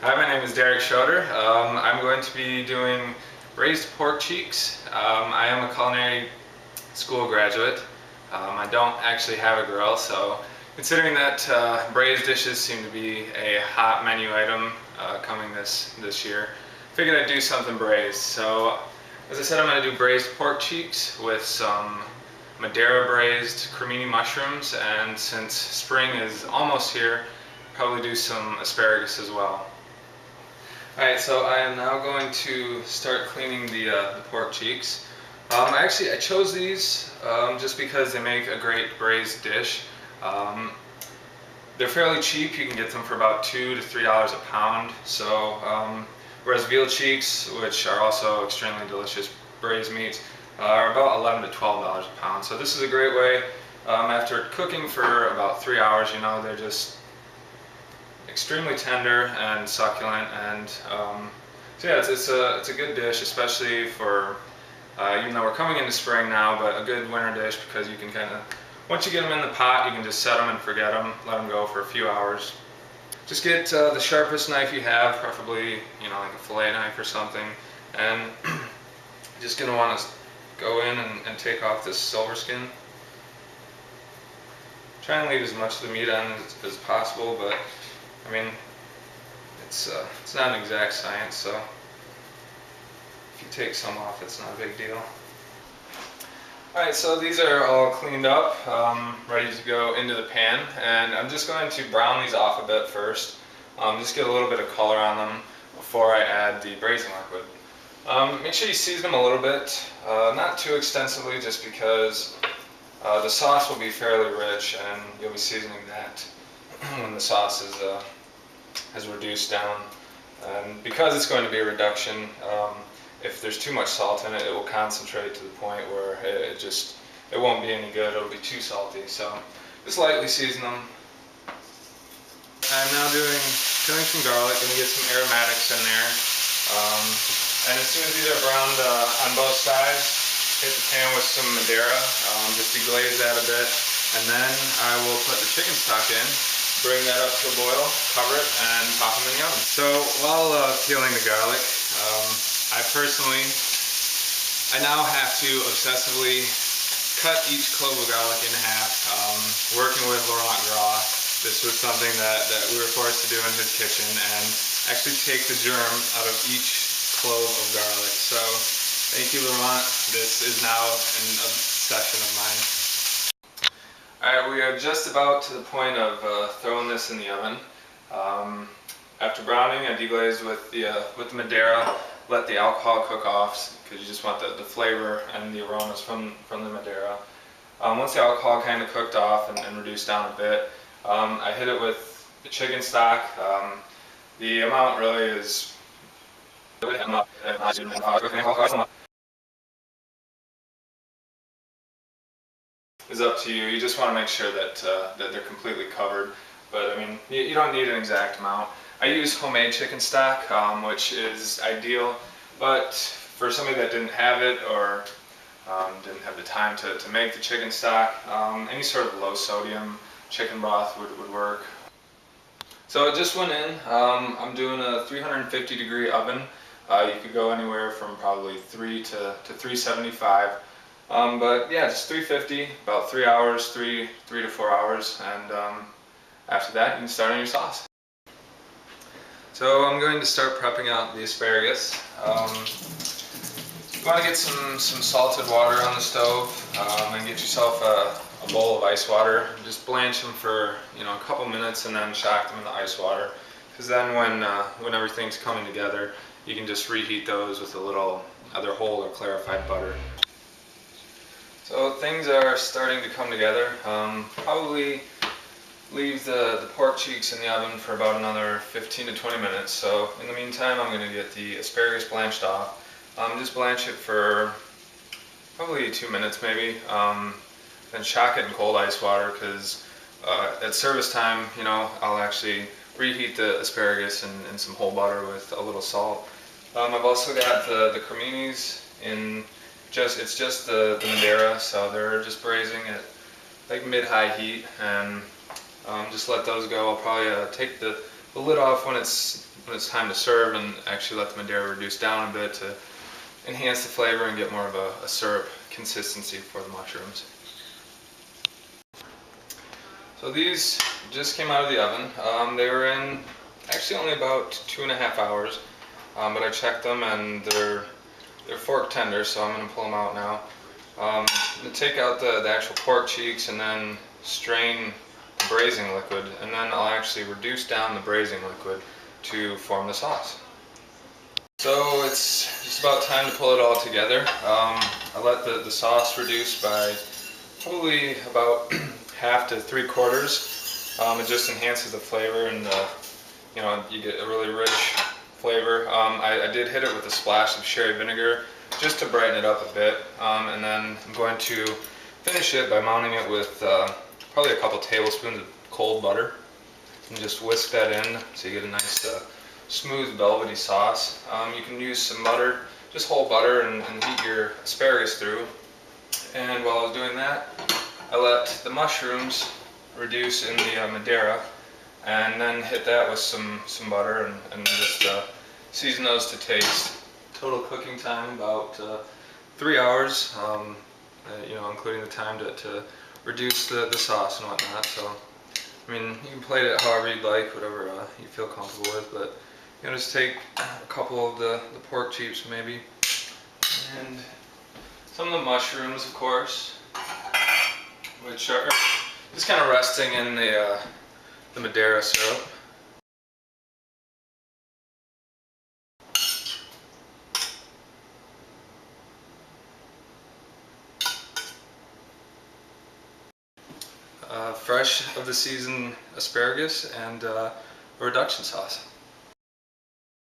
Hi, my name is Schroeder. I'm going to be doing braised pork cheeks. I am a culinary school graduate. I don't actually have a grill, so considering that braised dishes seem to be a hot menu item coming this year, I figured I'd do something braised. So, as I said, I'm going to do braised pork cheeks with some Madeira braised cremini mushrooms, and since spring is almost here, probably do some asparagus as well. Alright, so I am now going to start cleaning the pork cheeks. I chose these just because they make a great braised dish. They're fairly cheap. You can get them for about $2 to $3 a pound. So, whereas veal cheeks, which are also extremely delicious braised meats, are about $11 to $12 a pound. So this is a great way. After cooking for about 3 hours, they're just extremely tender and succulent, and so yeah, it's a good dish, especially for even though we're coming into spring now, but a good winter dish because you can once you get them in the pot, you can just set them and forget them, let them go for a few hours. Just get the sharpest knife you have, preferably like a fillet knife or something, and just gonna want to go in and take off this silver skin. Try and leave as much of the meat on as possible, but I mean, it's not an exact science, so if you take some off, it's not a big deal. Alright, so these are all cleaned up, ready to go into the pan, and I'm just going to brown these off a bit first, just get a little bit of color on them before I add the braising liquid. Make sure you season them a little bit, not too extensively, just because the sauce will be fairly rich, and you'll be seasoning that when the sauce is reduced down. And because it's going to be a reduction, if there's too much salt in it, it will concentrate to the point where it won't be any good. It'll be too salty. So just lightly season them. I'm now killing some garlic. Going to get some aromatics in there. And as soon as these are browned on both sides, hit the pan with some Madeira, just deglaze that a bit, and then I will put the chicken stock in, bring that up to a boil, cover it, and pop them in the oven. So while peeling the garlic, I now have to obsessively cut each clove of garlic in half. Working with Laurent Gras, this was something that we were forced to do in his kitchen, and actually take the germ out of each clove of garlic. So thank you, Laurent. This is now an obsession of mine. Alright, we are just about to the point of throwing this in the oven. After browning, I deglazed with the Madeira, let the alcohol cook off, because you just want the flavor and the aromas from the Madeira. Once the alcohol kind of cooked off and reduced down a bit, I hit it with the chicken stock. The amount really is up to you. You just want to make sure that they're completely covered. But I mean, you don't need an exact amount. I use homemade chicken stock, which is ideal. But for somebody that didn't have it, or didn't have the time to make the chicken stock, any sort of low sodium chicken broth would work. So it just went in. I'm doing a 350 degree oven. You could go anywhere from probably 3 to 375. But yeah, just 350, about 3 hours, 3 to 4 hours, and after that you can start on your sauce. So I'm going to start prepping out the asparagus. You want to get some salted water on the stove, and get yourself a bowl of ice water. Just blanch them for a couple minutes, and then shock them in the ice water. Because then when everything's coming together, you can just reheat those with a little either whole or clarified butter. So things are starting to come together. Probably leave the pork cheeks in the oven for about another 15 to 20 minutes. So in the meantime, I'm going to get the asparagus blanched off. Just blanch it for probably 2 minutes maybe. Then shock it in cold ice water, because at service time, I'll actually reheat the asparagus in some whole butter with a little salt. I've also got the creminis in. It's just the Madeira, so they're just braising at like mid-high heat, and just let those go. I'll probably take the lid off when it's when it's time to serve and actually let the Madeira reduce down a bit to enhance the flavor and get more of a syrup consistency for the mushrooms. So these just came out of the oven. They were in actually only about 2.5 hours, but I checked them and they're fork tender, so I'm going to pull them out now. I'm going to take out the actual pork cheeks and then strain the braising liquid, and then I'll actually reduce down the braising liquid to form the sauce. So it's just about time to pull it all together. I let the sauce reduce by probably about half to 3/4. It just enhances the flavor, and you get a really rich flavor. I did hit it with a splash of sherry vinegar just to brighten it up a bit, and then I'm going to finish it by mounting it with probably a couple tablespoons of cold butter, and just whisk that in so you get a nice smooth velvety sauce. You can use some butter, just whole butter, and heat your asparagus through. And while I was doing that, I let the mushrooms reduce in the Madeira, and then hit that with some butter and just season those to taste. Total cooking time about 3 hours, including the time to reduce the sauce and whatnot. So, I mean, you can plate it however you'd like, whatever you feel comfortable with, but just take a couple of the pork cheeks maybe, and some of the mushrooms, of course, which are just kind of resting in the Madeira syrup. Fresh of the season asparagus and a reduction sauce.